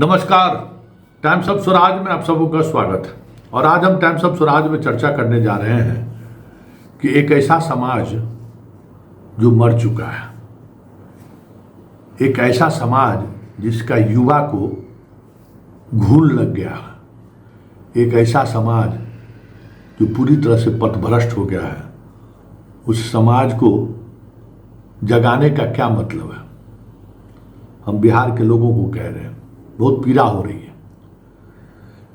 नमस्कार। Times of Swaraj में आप सबों का स्वागत है। और आज हम टाइम्स ऑफ स्वराज में चर्चा करने जा रहे हैं कि एक ऐसा समाज जो मर चुका है, एक ऐसा समाज जिसका युवा को घून लग गया है, एक ऐसा समाज जो पूरी तरह से पथभ्रष्ट हो गया है। उस समाज को जगाने का क्या मतलब है? हम बिहार के लोगों को कह रहे हैं, बहुत पीड़ा हो रही है।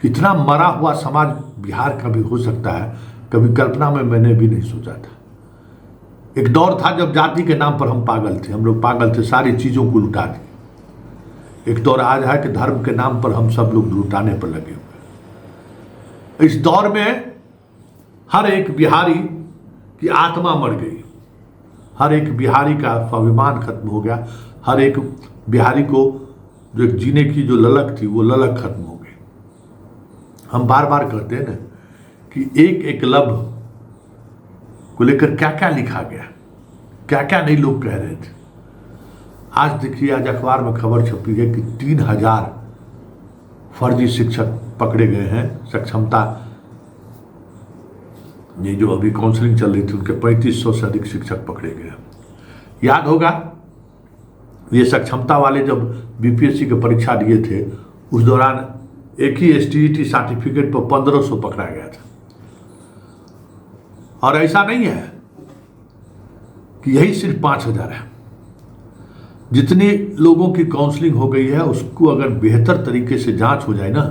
कितना मरा हुआ समाज बिहार का भी हो सकता है, कभी कल्पना में मैंने भी नहीं सोचा था। एक दौर था जब जाति के नाम पर हम पागल थे, हम लोग पागल थे, सारी चीजों को लुटा दिए। एक दौर आज है कि धर्म के नाम पर हम सब लोग लुटाने पर लगे हुए। इस दौर में हर एक बिहारी की आत्मा मर गई, हर एक बिहारी का स्वाभिमान खत्म हो गया, हर एक बिहारी को जो एक जीने की जो ललक थी वो ललक खत्म हो गई। हम बार बार कहते हैं ना कि एक एकलव्य को लेकर क्या क्या लिखा गया, क्या क्या नहीं लोग कह रहे थे। आज देखिए, आज अखबार में खबर छपी है कि 3000 फर्जी शिक्षक पकड़े गए हैं। सक्षमता ये जो अभी काउंसलिंग चल रही थी उनके 3500 से अधिक शिक्षक पकड़े गए। याद होगा ये सक्षमता वाले जब बीपीएससी की परीक्षा दिए थे, उस दौरान एक ही एसटीईटी सर्टिफिकेट पर 1500 पकड़ा गया था। और ऐसा नहीं है कि यही सिर्फ 5000 है। जितने लोगों की काउंसलिंग हो गई है उसको अगर बेहतर तरीके से जांच हो जाए ना,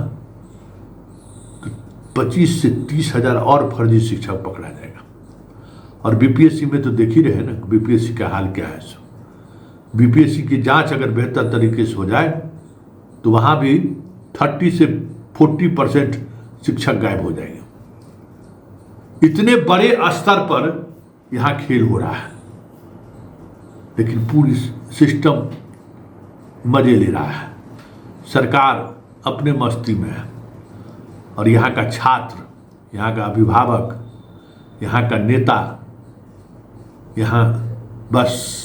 तो 25 से 30,000 और फर्जी शिक्षक पकड़ा जाएगा। और बीपीएससी में तो देख ही रहे ना बीपीएससी का हाल क्या है। बीपीएससी की जांच अगर बेहतर तरीके से हो जाए तो वहां भी 30 से 40% शिक्षक गायब हो जाएंगे। इतने बड़े स्तर पर यहां खेल हो रहा है, लेकिन पूरी सिस्टम मजे ले रहा है। सरकार अपने मस्ती में है और यहाँ का छात्र, यहाँ का अभिभावक, यहाँ का नेता यहाँ बस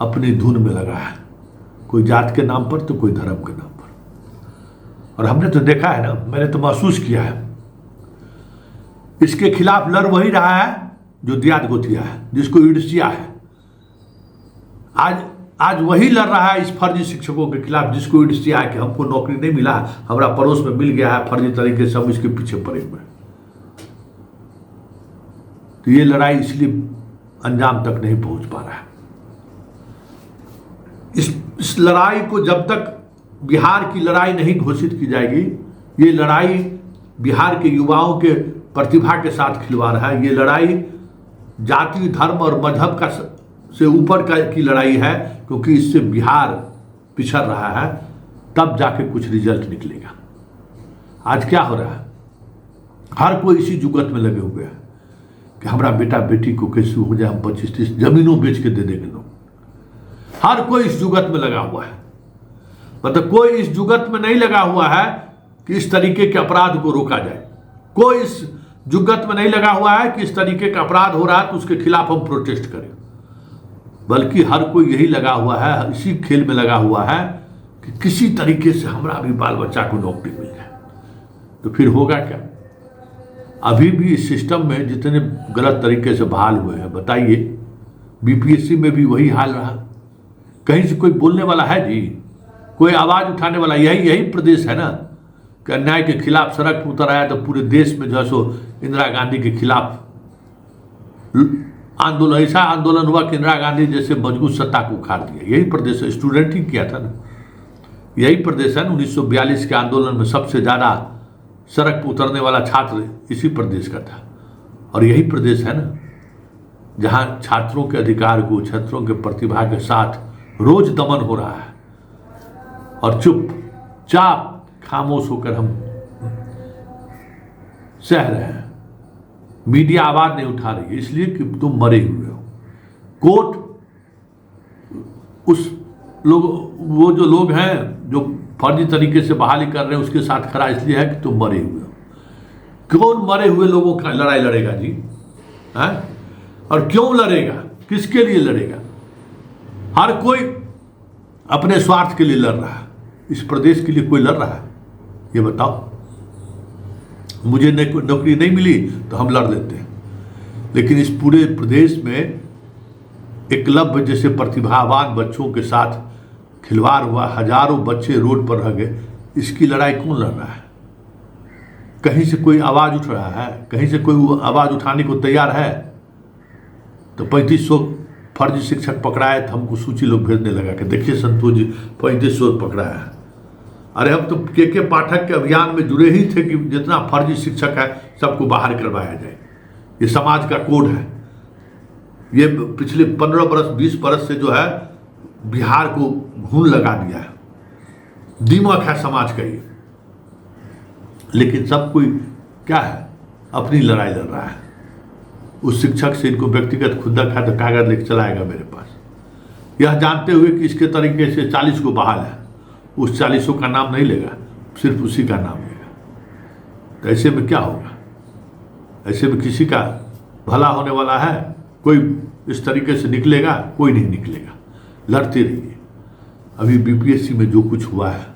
अपनी धुन में लगा है, कोई जात के नाम पर तो कोई धर्म के नाम पर। और हमने तो देखा है ना, मैंने तो महसूस किया है, इसके खिलाफ लड़ वही रहा है जो दियाद गोतिया है, जिसको ईर्ष्या है। आज वही लड़ रहा है इस फर्जी शिक्षकों के खिलाफ जिसको ईर्ष्या है कि हमको नौकरी नहीं मिला, हमारा पड़ोस में मिल गया है, फर्जी तरीके से हम इसके पीछे पड़े हुए हैं। तो ये लड़ाई इसलिए अंजाम तक नहीं पहुंच पा रहा है। इस लड़ाई को जब तक बिहार की लड़ाई नहीं घोषित की जाएगी, ये लड़ाई बिहार के युवाओं के प्रतिभा के साथ खिलवा रहा है। ये लड़ाई जाति, धर्म और मजहब का से ऊपर की लड़ाई है, क्योंकि इससे बिहार पिछड़ रहा है, तब जाके कुछ रिजल्ट निकलेगा। आज क्या हो रहा है, हर कोई इसी जुगत में लगे हुए हैं कि हमारा बेटा बेटी को कैसे हो जाए, हम 25-30 जमीनों बेच के दे देंगे लोग। हर कोई इस जुगत में लगा हुआ है, मतलब कोई इस जुगत में नहीं लगा हुआ है कि इस तरीके के अपराध को रोका जाए। कोई इस जुगत में नहीं लगा हुआ है कि इस तरीके का अपराध हो रहा है तो उसके खिलाफ हम प्रोटेस्ट करें, बल्कि हर कोई यही लगा हुआ है, इसी खेल में लगा हुआ है कि किसी तरीके से हमारा भी बाल बच्चा को नौकरी मिल जाए। तो फिर होगा क्या? अभी भी इस सिस्टम में जितने गलत तरीके से बहाल हुए हैं, बताइए, बीपीएससी में भी वही हाल रहा। कहीं से कोई बोलने वाला है जी, कोई आवाज उठाने वाला? यही प्रदेश है ना कि अन्याय के खिलाफ सड़क पर उतर आया तो पूरे देश में जो है सो इंदिरा गांधी के खिलाफ आंदोलन, ऐसा आंदोलन हुआ कि इंदिरा गांधी जैसे मजबूत सत्ता को उखाड़ दिया। यही प्रदेश है, स्टूडेंट ही किया था ना, यही प्रदेश है ना। 1942 के आंदोलन में सबसे ज्यादा सड़क पर उतरने वाला छात्र इसी प्रदेश का था। और यही प्रदेश है ना जहां छात्रों के अधिकार को, छात्रों के प्रतिभा के साथ रोज दमन हो रहा है, और चुपचाप खामोश होकर हम सह रहे हैं। मीडिया आवाज नहीं उठा रही है, इसलिए कि तुम मरे हुए हो। कोर्ट उस लोग, वो जो लोग हैं जो फर्जी तरीके से बहाली कर रहे हैं उसके साथ खड़ा इसलिए है कि तुम मरे हुए हो। कौन मरे हुए लोगों का लड़ाई लड़ेगा जी? है? और क्यों लड़ेगा? किसके लिए लड़ेगा? हर कोई अपने स्वार्थ के लिए लड़ रहा है। इस प्रदेश के लिए कोई लड़ रहा है? ये बताओ। मुझे नौकरी नहीं मिली तो हम लड़ लेते हैं, लेकिन इस पूरे प्रदेश में एकलव्य जैसे प्रतिभावान बच्चों के साथ खिलवाड़ हुआ, हजारों बच्चे रोड पर रह गए, इसकी लड़ाई कौन लड़ रहा है? कहीं से कोई आवाज उठ रहा है? कहीं से कोई आवाज उठाने को तैयार है? तो 3500 फर्जी शिक्षक पकड़ाए तो हमको सूची लोग भेजने लगा कि देखिए संतोष जी 3500 पकड़ाया है। अरे हम तो के पाठक के अभियान में जुड़े ही थे कि जितना फर्जी शिक्षक है सबको बाहर करवाया जाए। ये समाज का कोड है। ये पिछले 15 बरस 20 बरस से जो है बिहार को घून लगा दिया है, दीमक है समाज का ये। लेकिन सब कोई क्या है, अपनी लड़ाई लड़ रहा है। उस शिक्षक से इनको व्यक्तिगत खुंदक है तो कागज लेकर चलाएगा मेरे पास, यह जानते हुए कि इसके तरीके से 40 को बहाल है। उस 40 का नाम नहीं लेगा, सिर्फ उसी का नाम लेगा। तो ऐसे में क्या होगा? ऐसे में किसी का भला होने वाला है? कोई इस तरीके से निकलेगा? कोई नहीं निकलेगा। लड़ते रहिए। अभी बीपीएससी में जो कुछ हुआ है,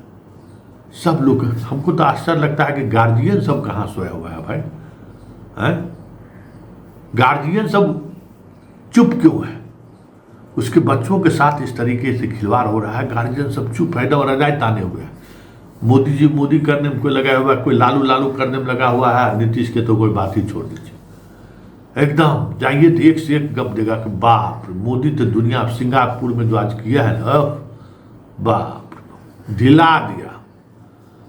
सब लोग, हमको तो आश्चर्य लगता है कि गार्जियन सब कहाँ सोया हुआ है भाई, हैं? गार्जियन सब चुप क्यों है? उसके बच्चों के साथ इस तरीके से खिलवाड़ हो रहा है, गार्जियन सब चुप है, और रजाई ताने हुए हैं। मोदी जी मोदी करने में कोई लगा हुआ है, कोई लालू लालू करने में लगा हुआ है। नीतीश के तो कोई बात ही छोड़ दीजिए। एकदम जाइए तो एक से एक गप देगा कि बाप मोदी तो दुनिया सिंगापुर में जो आज किया है ना, बाप ढिला दिया।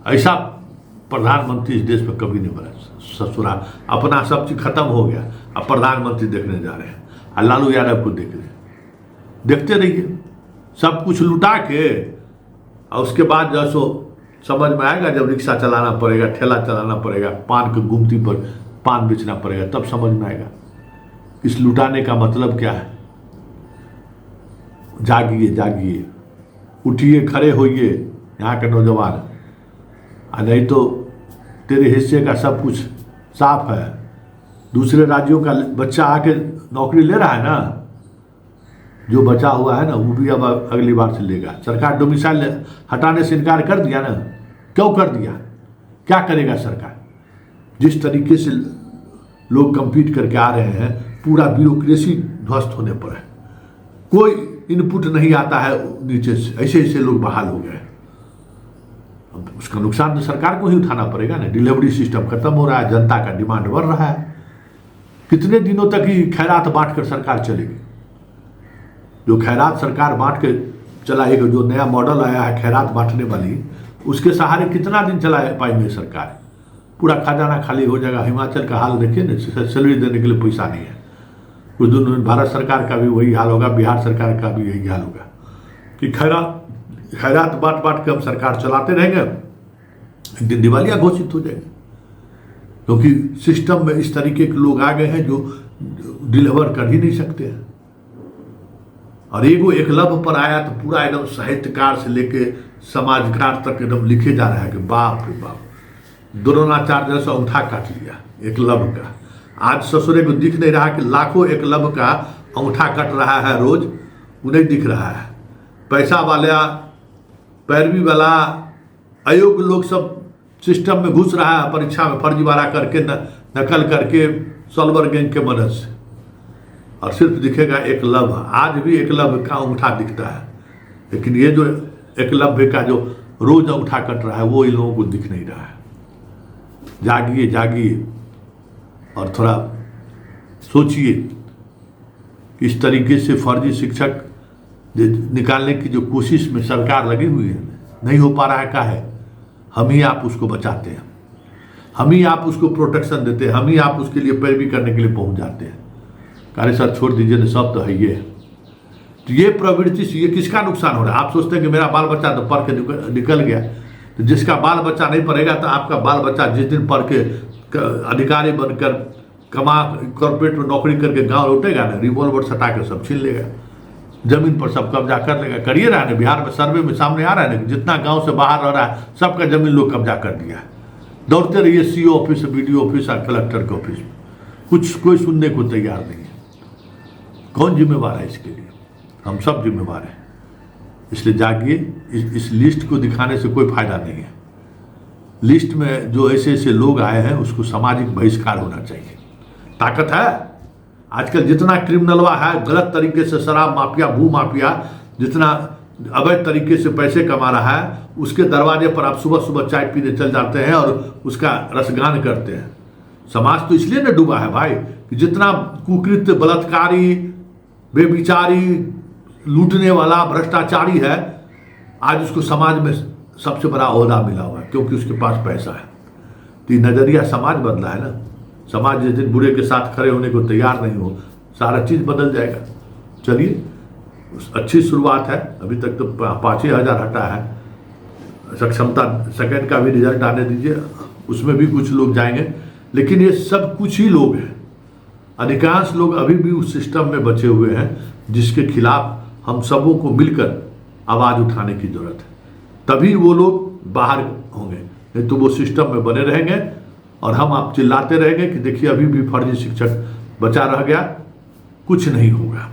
ऐसा प्रधानमंत्री इस देश में कभी नहीं बना। ससुराल अपना सब चीज खत्म हो गया, अब प्रधानमंत्री देखने जा रहे हैं और लालू यादव को देख रहे हैं। देखते रहिए, सब कुछ लुटा के, और उसके बाद जो सो समझ में आएगा जब रिक्शा चलाना पड़ेगा, ठेला चलाना पड़ेगा, पान की गुमती पर पान बेचना पड़ेगा, तब समझ में आएगा इस लुटाने का मतलब क्या है। जागिए जागिए, उठिए, खड़े होइए यहाँ के नौजवान, नहीं तो तेरे हिस्से का सब कुछ साफ है। दूसरे राज्यों का बच्चा आके नौकरी ले रहा है ना, जो बचा हुआ है ना वो भी अब अगली बार से लेगा। सरकार डोमिसाइल हटाने से इनकार कर दिया ना, क्यों कर दिया? क्या करेगा सरकार? जिस तरीके से लोग कंपीट करके आ रहे हैं, पूरा ब्यूरोक्रेसी ध्वस्त होने पर है, कोई इनपुट नहीं आता है नीचे से, ऐसे ऐसे लोग बहाल हो गए। उसका नुकसान तो सरकार को ही उठाना पड़ेगा ना। डिलीवरी सिस्टम खत्म हो रहा है, जनता का डिमांड बढ़ रहा है। कितने दिनों तक ही खैरात बांट कर सरकार चलेगी? जो खैरात सरकार बांट के चलाएगी, जो नया मॉडल आया है खैरात बांटने वाली, उसके सहारे कितना दिन चला पाएंगे सरकार? पूरा खजाना खाली हो जाएगा। हिमाचल का हाल देखिए ना, सैलरी देने के लिए पैसा नहीं है। कुछ दिन में भारत सरकार का भी वही हाल होगा, बिहार सरकार का भी यही हाल होगा कि खैरात बांट बांट के हम सरकार चलाते रहेंगे, एक दिन दिवालिया घोषित हो जाएगी। क्योंकि सिस्टम में इस तरीके के लोग आ गए हैं जो डिलीवर कर ही नहीं सकते हैं। और एगो एकलव्य पर आया तो पूरा एकदम साहित्यकार से लेके समाजकार तक एकदम लिखे जा रहा है कि बाप रे बाप, द्रोणाचार्य जैसा अंगूठा काट लिया एकलव्य का। आज ससुरे को दिख नहीं रहा कि लाखों एकलव्य का अंगूठा कट रहा है रोज, उन्हें दिख रहा है। पैसा वाला, पैरवी वाला, अयोग्य लोग सब सिस्टम में घुस रहा है, परीक्षा में फर्जीवाड़ा करके नकल करके सॉल्वर गैंग के मदद से, और सिर्फ दिखेगा एकलव्य। आज भी एकलव्य का अंगूठा दिखता है, लेकिन ये जो एकलव्य का जो रोज अंगूठा कट रहा है वो इन लोगों को दिख नहीं रहा है। जागिए जागिए और थोड़ा सोचिए कि इस तरीके से फर्जी शिक्षक निकालने की जो कोशिश में सरकार लगी हुई है, नहीं हो पा रहा है। क्या है? हम ही आप उसको बचाते हैं, हम ही आप उसको प्रोटेक्शन देते हैं, हम ही आप उसके लिए पैरवी करने के लिए पहुंच जाते हैं। अरे सर छोड़ दीजिए ना, सब तो है ये। तो ये प्रवृत्ति से ये किसका नुकसान हो रहा है? आप सोचते हैं कि मेरा बाल बच्चा तो पढ़ के निकल गया, तो जिसका बाल बच्चा नहीं पढ़ेगा तो आपका बाल बच्चा जिस दिन पढ़ के अधिकारी बनकर कमा कॉर्पोरेट में नौकरी करके गांव लौटेगा ना, रिवॉल्वर सटा के सब छीन लेगा, जमीन पर सब कब्जा कर लेगा। करिए रहा है बिहार में, सर्वे में सामने आ रहा है ना, जितना गांव से बाहर रह रहा है सबका जमीन लोग कब्जा कर दिया है। दौड़ते रहिए सीओ ऑफिस, बीडीओ ऑफिस और कलेक्टर के ऑफिस में, कुछ कोई सुनने को तैयार नहीं है। कौन जिम्मेवार है इसके लिए? हम सब जिम्मेवार हैं। इसलिए जागिए। इस लिस्ट को दिखाने से कोई फायदा नहीं है। लिस्ट में जो ऐसे ऐसे लोग आए हैं उसको सामाजिक बहिष्कार होना चाहिए। ताकत है आजकल, जितना क्रिमिनलवा है गलत तरीके से, शराब माफिया, भू माफिया, जितना अवैध तरीके से पैसे कमा रहा है, उसके दरवाजे पर आप सुबह सुबह चाय पीने चल जाते हैं और उसका रसगान करते हैं। समाज तो इसलिए न डूबा है भाई कि जितना कुकृत्य, बलात्कारी, बेविचारी, लूटने वाला, भ्रष्टाचारी है, आज उसको समाज में सबसे बड़ा ओहदा मिला हुआ है क्योंकि उसके पास पैसा है। तो ये नजरिया समाज बदला है ना। समाज जिस दिन बुरे के साथ खड़े होने को तैयार नहीं हो, सारा चीज बदल जाएगा। चलिए, अच्छी शुरुआत है। अभी तक तो 5,000 हटा है। सक्षमता सेकंड का भी रिजल्ट आने दीजिए, उसमें भी कुछ लोग जाएंगे, लेकिन ये सब कुछ ही लोग हैं। अधिकांश लोग अभी भी उस सिस्टम में बचे हुए हैं जिसके खिलाफ हम सबों को मिलकर आवाज उठाने की जरूरत है। तभी वो लोग बाहर होंगे, नहीं तो वो सिस्टम में बने रहेंगे और हम आप चिल्लाते रहेंगे कि देखिए अभी भी फर्जी शिक्षक बचा रह गया, कुछ नहीं होगा।